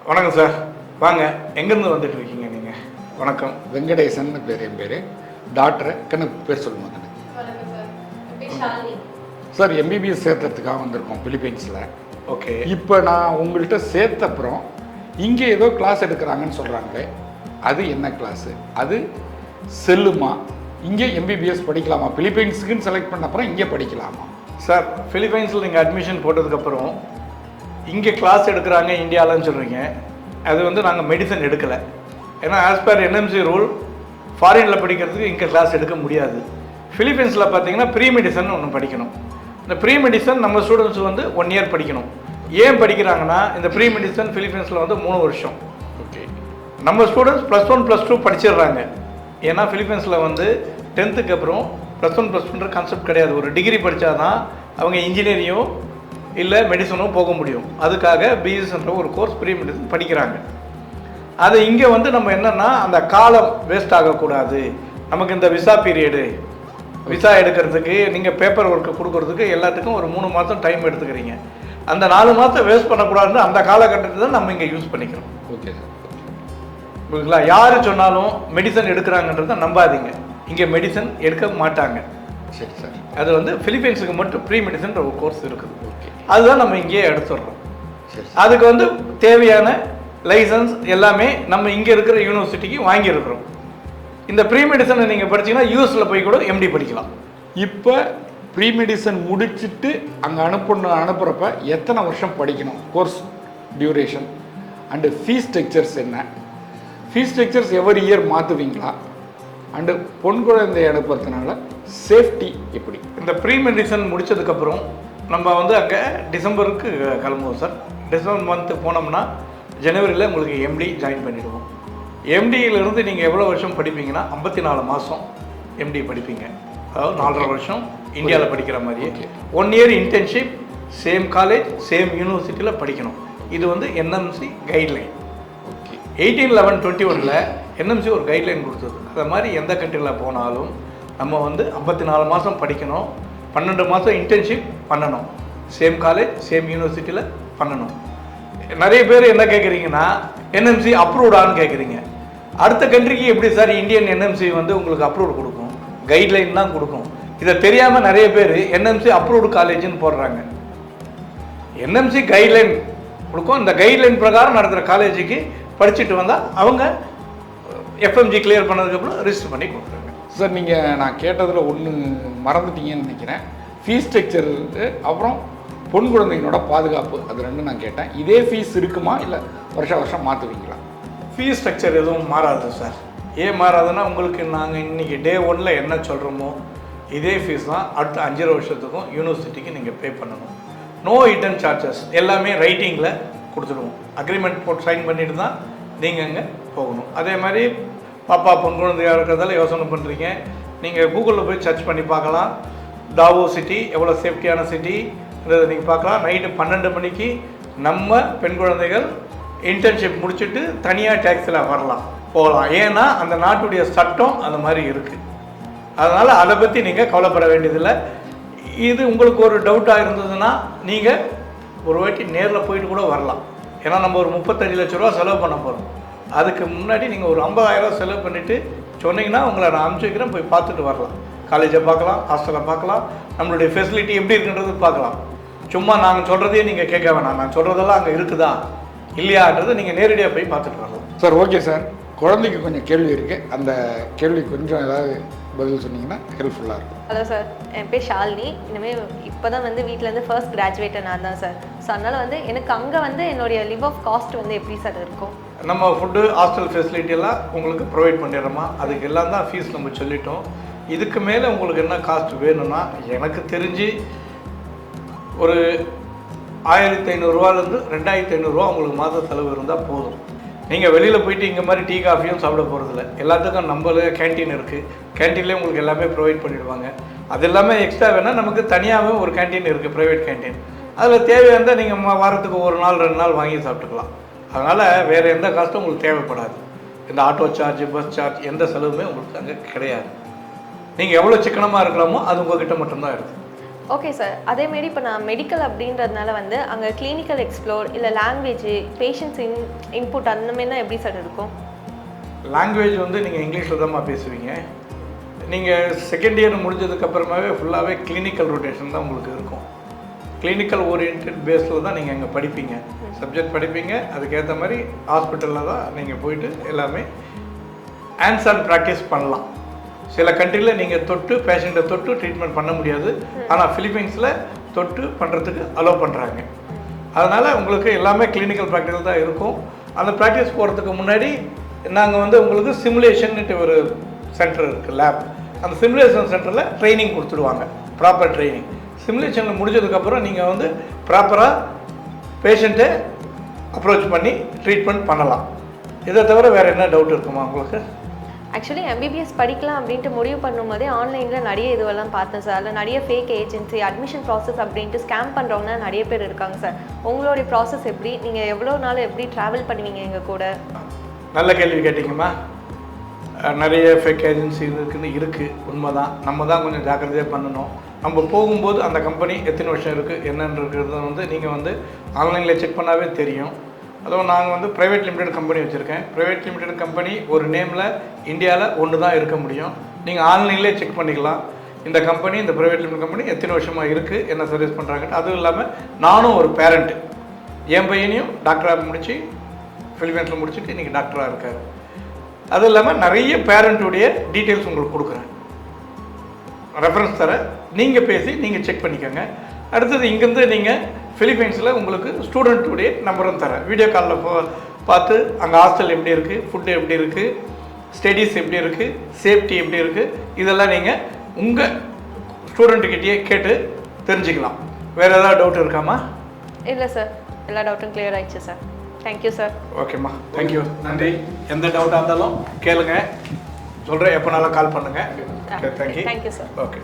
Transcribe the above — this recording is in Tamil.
வணக்கம் சார். வாங்க, எங்கேருந்து வந்துட்டு இருக்கீங்க நீங்கள்? வணக்கம். வெங்கடேசன் பேர். என் பேர் டாக்டர். பேர் சொல்லுவாங்க சார். எம்பிபிஎஸ் சேர்த்துறதுக்காக வந்திருக்கோம் பிலிப்பைன்ஸில். ஓகே. இப்போ நான் உங்கள்கிட்ட சேர்த்தப்புறம் இங்கே ஏதோ கிளாஸ் எடுக்கிறாங்கன்னு சொல்கிறாங்களே, அது என்ன கிளாஸு? அது செல்லுமா? இங்கே எம்பிபிஎஸ் படிக்கலாமா? பிலிப்பைன்ஸுக்குன்னு செலக்ட் பண்ண அப்புறம் இங்கே படிக்கலாமா? சார், பிலிப்பைன்ஸில் நீங்கள் அட்மிஷன் போட்டதுக்கப்புறம் இங்கே கிளாஸ் எடுக்கிறாங்க இந்தியாவில்னு சொல்கிறீங்க. அது வந்து நாங்கள் மெடிசன் எடுக்கலை. ஏன்னா ஆஸ் பர் என்எம்சி ரூல் ஃபாரினில் படிக்கிறதுக்கு இங்கே கிளாஸ் எடுக்க முடியாது. ஃபிலிப்பைன்ஸில் பார்த்தீங்கன்னா ப்ரீ மெடிசன் ஒன்று படிக்கணும். இந்த ப்ரீ மெடிசன் நம்ம ஸ்டூடெண்ட்ஸ் வந்து 1 இயர் படிக்கணும். ஏன் படிக்கிறாங்கன்னா, இந்த ப்ரீ மெடிசன் ஃபிலிப்பைன்ஸில் வந்து 3 வருஷம். ஓகே. நம்ம ஸ்டூடெண்ட்ஸ் +1 +2 படிச்சிடுறாங்க. ஏன்னா ஃபிலிப்பைன்ஸில் வந்து 10th அப்புறம் +1 +2ன்ற கான்செப்ட் கிடையாது. ஒரு டிகிரி படித்தா தான் அவங்க இன்ஜினியரிங்கோ இல்லை மெடிசனோ போக முடியும். அதுக்காக பிஎஸ்ன்ற ஒரு கோர்ஸ் ப்ரீ மெடிசன் படிக்கிறாங்க. அது இங்கே வந்து நம்ம என்னென்னா, அந்த காலம் வேஸ்ட் ஆகக்கூடாது. நமக்கு இந்த விசா பீரியடு, விசா எடுக்கிறதுக்கு நீங்கள் பேப்பர் ஒர்க்கு கொடுக்கறதுக்கு எல்லாத்துக்கும் ஒரு 3 மாதம் டைம் எடுத்துக்கிறீங்க. அந்த 4 மாதம் வேஸ்ட் பண்ணக்கூடாதுன்னு அந்த காலகட்டத்தை தான் நம்ம இங்கே யூஸ் பண்ணிக்கிறோம். Okay sir. புரியுதுங்களா? யார் சொன்னாலும் மெடிசன் எடுக்கிறாங்கன்றதை நம்பாதீங்க. இங்கே மெடிசன் எடுக்க மாட்டாங்க. சரி சார். அது வந்து பிலிப்பைன்ஸுக்கு மட்டும் ப்ரீ மெடிசன்ற ஒரு கோர்ஸ் இருக்குது. ஓகே. அதுதான் நம்ம இங்கேயே எடுத்துடுறோம். சரி. அதுக்கு வந்து தேவையான லைசன்ஸ் எல்லாமே நம்ம இங்கே இருக்கிற யூனிவர்சிட்டிக்கு வாங்கியிருக்கிறோம். இந்த ப்ரீ மெடிசனை நீங்கள் படிச்சீங்கன்னா யூஎஸில் போய் கூட எம்டி படிக்கலாம். இப்போ ப்ரீ மெடிசன் முடிச்சுட்டு அங்கே அனுப்புகிறப்ப எத்தனை வருஷம் படிக்கணும்? Course duration and fees structures என்ன? ஃபீஸ் ஸ்ட்ரக்சர்ஸ் எவரி இயர் மாற்றுவீங்களா? அண்டு பொன் குழந்தை அனுப்புறதுனால சேஃப்டி எப்படி? இந்த ப்ரீ மெடிசன் முடித்ததுக்கப்புறம் நம்ம வந்து அங்கே டிசம்பருக்கு கிளம்புவோம் சார். டிசம்பர் மந்த்து போனோம்னா ஜனவரியில் உங்களுக்கு எம்டி ஜாயின் பண்ணிவிடுவோம். எம்டியிலிருந்து நீங்கள் எவ்வளோ வருஷம் படிப்பீங்கன்னா 54 மாதம் எம்டி படிப்பீங்க. அதாவது 4.5 வருஷம் இந்தியாவில் படிக்கிற மாதிரியே 1 year internship, same college, same யூனிவர்சிட்டியில் படிக்கணும். இது வந்து என்எம்சி கைட்லைன். ஓகே. 18/11/21 என்எம்சி ஒரு கைட்லைன் கொடுத்தது. அது மாதிரி எந்த கண்ட்ரியில் போனாலும் நம்ம வந்து 54 மாதம் படிக்கணும், 12 மாதம் இன்டர்ன்ஷிப் பண்ணணும், சேம் காலேஜ் சேம் யூனிவர்சிட்டியில் பண்ணணும். நிறைய பேர் என்ன கேட்குறீங்கன்னா, என்எம்சி அப்ரூவ்டான்னு கேட்குறீங்க. அடுத்த கண்ட்ரிக்கு எப்படி சார் இந்தியன் என்எம்சி வந்து உங்களுக்கு அப்ரூவ் கொடுக்கும்? கைட்லைன் தான் கொடுக்கும். இதை தெரியாமல் நிறைய பேர் என்எம்சி அப்ரூவ்டு காலேஜ்னு போடுறாங்க. என்எம்சி கைட்லைன் கொடுக்கும். இந்த கைட்லைன் பிரகாரம் நடத்துகிற காலேஜுக்கு படிச்சுட்டு வந்தால் அவங்க எஃப்எம்ஜி கிளியர் பண்ணதுக்கப்புறம் ரிஜிஸ்டர் பண்ணி கொடுக்குறாங்க. சார், நீங்கள் நான் கேட்டதில் ஒன்று மறந்துட்டீங்கன்னு நினைக்கிறேன். ஃபீஸ் ஸ்ட்ரக்சர், அப்புறம் பொன் குழந்தைங்களோட பாதுகாப்பு, அது ரெண்டும் நான் கேட்டேன். இதே ஃபீஸ் இருக்குமா இல்லை வருஷம் மாற்றுவீங்களா? ஃபீஸ் ஸ்ட்ரக்சர் எதுவும் மாறாது சார். ஏன் மாறாதுன்னா, உங்களுக்கு நாங்கள் இன்றைக்கி டே 1ல் என்ன சொல்கிறோமோ இதே ஃபீஸ் தான் அடுத்த 5 வருஷத்துக்கும் யூனிவர்சிட்டிக்கு நீங்கள் பே பண்ணணும். நோ ஹிடன் சார்ஜஸ், எல்லாமே ரைட்டிங்கில் கொடுத்துடுவோம். அக்ரிமெண்ட் போட்டு சைன் பண்ணிட்டு தான் நீங்கள் அங்கே போகணும். அதே மாதிரி பாப்பா பொன் குழந்தையாக இருக்கிறதால யோசனை பண்ணுறீங்க, நீங்கள் கூகுளில் போய் சர்ச் பண்ணி பார்க்கலாம். டாவோ சிட்டி எவ்வளோ சேஃப்டியான சிட்டின்றதை நீங்கள் பார்க்கலாம். நைட்டு 12 மணிக்கு நம்ம பெண் குழந்தைகள் இன்டர்ன்ஷிப் முடிச்சுட்டு தனியாக டேக்ஸில் போகலாம். ஏன்னா அந்த நாட்டுடைய சட்டம் அந்த மாதிரி இருக்குது. அதனால் அதை பற்றி நீங்கள் கவலைப்பட வேண்டியதில்லை. இது உங்களுக்கு ஒரு டவுட்டாக இருந்ததுன்னா நீங்கள் ஒரு வாட்டி நேரில் போயிட்டு கூட வரலாம். ஏன்னா நம்ம ஒரு 35 லட்ச ரூபா செலவு பண்ண போகிறோம். அதுக்கு முன்னாடி நீங்கள் ஒரு 50,000 செலவு பண்ணிவிட்டு சொன்னீங்கன்னா உங்களை நான் அனுப்பிச்சி வைக்கிறேன், போய் பார்த்துட்டு வரலாம். காலேஜை பார்க்கலாம், ஹாஸ்டலை பார்க்கலாம், நம்மளுடைய ஃபெசிலிட்டி எப்படி இருக்குன்றது பார்க்கலாம். சும்மா நாங்கள் சொல்கிறதையே நீங்கள் கேட்க வேணாம். நான் சொல்கிறதெல்லாம் அங்கே இருக்குதா இல்லையான்றதை நீங்கள் நேரடியாக போய் பார்த்துட்டு வரலாம். Sir, okay sir. குழந்தைக்கு கொஞ்சம் கேள்வி இருக்குது. அந்த கேள்வி கொஞ்சம் ஏதாவது பதில் சொன்னீங்கன்னா ஹெல்ப்ஃபுல்லாக இருக்கும். ஹலோ சார், என் பேர் ஷாலினி. இனிமேல் இப்போ தான் வந்து வீட்டிலேருந்து ஃபர்ஸ்ட் கிராஜுவேட்டர் நான் தான் சார். ஸோ அதனால் வந்து எனக்கு அங்கே வந்து என்னுடைய லிவ் ஆஃப் காஸ்ட் வந்து எப்படி சார் இருக்கும்? நம்ம ஃபுட்டு, ஹாஸ்டல் ஃபெசிலிட்டியெல்லாம் உங்களுக்கு ப்ரொவைட் பண்ணிடுறோமா, அதுக்கு எல்லாம் தான் ஃபீஸ் நம்ம சொல்லிட்டோம். இதுக்கு மேலே உங்களுக்கு என்ன காஸ்ட் வேணும்னா, எனக்கு தெரிஞ்சு ஒரு 1500 2500 உங்களுக்கு மாத செலவு இருந்தால் போதும். நீங்கள் வெளியில் போயிட்டு இங்கே மாதிரி டீ காஃபியும் சாப்பிட போகிறதில்ல. எல்லாத்துக்கும் நம்மளே கேன்டீன் இருக்குது. கேன்டீன்லேயே உங்களுக்கு எல்லாமே ப்ரொவைட் பண்ணிவிடுவாங்க. அது எல்லாமே எக்ஸ்ட்ரா வேணால் நமக்கு தனியாகவே ஒரு கேன்டீன் இருக்குது, ப்ரைவேட் கேன்டீன். அதில் தேவையானதை நீங்கள் வாரத்துக்கு 1 நாள் 2 நாள் வாங்கி சாப்பிட்டுக்கலாம். அதனால் வேறு எந்த காஸ்ட்டும் உங்களுக்கு தேவைப்படாது. இந்த ஆட்டோ சார்ஜ், பஸ் சார்ஜ், எந்த செலவுமே உங்களுக்கு அங்கே கிடையாது. நீங்கள் எவ்வளோ சிக்கனமாக இருக்கலாமோ அது உங்கள்கிட்ட மட்டும்தான் இருக்குது. Okay sir. அதேமாரி இப்போ நான் மெடிக்கல் அப்படின்றதுனால வந்து அங்கே கிளினிக்கல் எக்ஸ்ப்ளோர் இல்லை லாங்குவேஜ் பேஷண்ட்ஸ் இன்புட் அந்த மாதிரினா எப்படி சார் இருக்கும்? லாங்குவேஜ் வந்து நீங்கள் இங்கிலீஷில் தான் பேசுவீங்க. நீங்கள் செகண்ட் இயர் முடிஞ்சதுக்கப்புறமாவே ஃபுல்லாகவே கிளினிக்கல் ரொட்டேஷன் தான் உங்களுக்கு இருக்கும். கிளினிக்கல் ஓரியன்ட் பேஸில் தான் நீங்கள் அங்கே படிப்பீங்க, சப்ஜெக்ட் படிப்பீங்க. அதுக்கேற்ற மாதிரி ஹாஸ்பிட்டலில் தான் நீங்கள் போயிட்டு எல்லாமே ஹேண்ட்ஸ் ஆன் ப்ராக்டிஸ் பண்ணலாம். சில கண்ட்ரியில் நீங்கள் தொட்டு பேஷண்ட்டை தொட்டு ட்ரீட்மெண்ட் பண்ண முடியாது, ஆனால் ஃபிலிப்பைன்ஸில் தொட்டு பண்ணுறதுக்கு அலோவ் பண்ணுறாங்க. அதனால் உங்களுக்கு எல்லாமே கிளினிக்கல் ப்ராக்டிஸ் தான் இருக்கும். அந்த ப்ராக்டிஸ் போகிறதுக்கு முன்னாடி நாங்கள் வந்து உங்களுக்கு சிமுலேஷன்ட்டு ஒரு சென்டர் இருக்குது, லேப். அந்த சிமுலேஷன் சென்டரில் ட்ரைனிங் கொடுத்துடுவாங்க, ப்ராப்பர் ட்ரைனிங். சிமுலேஷனில் முடிஞ்சதுக்கப்புறம் நீங்கள் வந்து ப்ராப்பராக பேஷண்ட்டை அப்ரோச் பண்ணி ட்ரீட்மெண்ட் பண்ணலாம். இதை தவிர வேறு என்ன டவுட் இருக்குமா உங்களுக்கு? ஆக்சுவலி எம்பிபிஎஸ் படிக்கலாம் அப்படின்ட்டு முடிவு பண்ணும்போதே ஆன்லைனில் நிறைய இதுவெல்லாம் பார்த்தேன் சார். அதில் நிறைய ஃபேக் ஏஜென்சி அட்மிஷன் ப்ராசஸ் அப்படின்ட்டு ஸ்கேம் பண்ணுறவங்க நிறைய பேர் இருக்காங்க சார். உங்களுடைய ப்ராசஸ் எப்படி, நீங்கள் எவ்வளோ நாள் எப்படி ட்ராவல் பண்ணுவீங்க எங்கள் கூட? நல்ல கேள்வி கேட்டிங்கம்மா. நிறைய ஃபேக் ஏஜென்சி இருக்குது, உண்மைதான். நம்ம தான் கொஞ்சம் ஜாக்கிரதையாக பண்ணணும். நம்ம போகும்போது அந்த கம்பெனி எத்தனை வருஷம் இருக்குது என்னன்றத வந்து நீங்கள் வந்து ஆன்லைனில் செக் பண்ணாவே தெரியும். அதுவும் நாங்கள் வந்து ப்ரைவேட் லிமிடெட் கம்பெனி வச்சுருக்கேன். ப்ரைவேட் லிமிடெட் கம்பெனி ஒரு நேமில் இந்தியாவில் ஒன்று தான் இருக்க முடியும். நீங்கள் ஆன்லைன்லேயே செக் பண்ணிக்கலாம் இந்த கம்பெனி, இந்த ப்ரைவேட் லிமிடெட் கம்பெனி எத்தனை வருஷமாக இருக்குது, என்ன சர்வீஸ் பண்ணுறாங்கன்னு. அதுவும் இல்லாமல் நானும் ஒரு பேரண்ட்டு, என் பையனையும் டாக்டராக முடித்து ஃபிலிப்பைன்ஸில் முடிச்சுட்டு இன்றைக்கி டாக்டராக இருக்கார். அதுவும் இல்லாமல் நிறைய பேரண்ட்டுடைய டீட்டெயில்ஸ் உங்களுக்கு கொடுக்குறேன், ரெஃபரன்ஸ் தர, நீங்கள் பேசி நீங்கள் செக் பண்ணிக்கோங்க. அடுத்தது இங்கேருந்து நீங்கள் ஃபிலிப்பைன்ஸில் உங்களுக்கு ஸ்டூடெண்ட்டுடைய நம்பரும் தரேன். வீடியோ காலில் பார்த்து அங்கே ஹாஸ்டல் எப்படி இருக்குது, ஃபுட்டு எப்படி இருக்குது, ஸ்டடீஸ் எப்படி இருக்குது, சேஃப்டி எப்படி இருக்குது, இதெல்லாம் நீங்கள் உங்கள் ஸ்டூடெண்ட்டுக்கிட்டேயே கேட்டு தெரிஞ்சுக்கலாம். வேறு ஏதாவது டவுட் இருக்காமா? இல்லை சார், எல்லா டவுட்டும் கிளியர் ஆயிடுச்சு சார். Thank you sir. ஓகேம்மா, தேங்க்யூ, நன்றி. எந்த டவுட்டாக இருந்தாலும் கேளுங்க, சொல்கிறேன், எப்போனாலும் கால் பண்ணுங்கள். Thank you sir. ஓகே.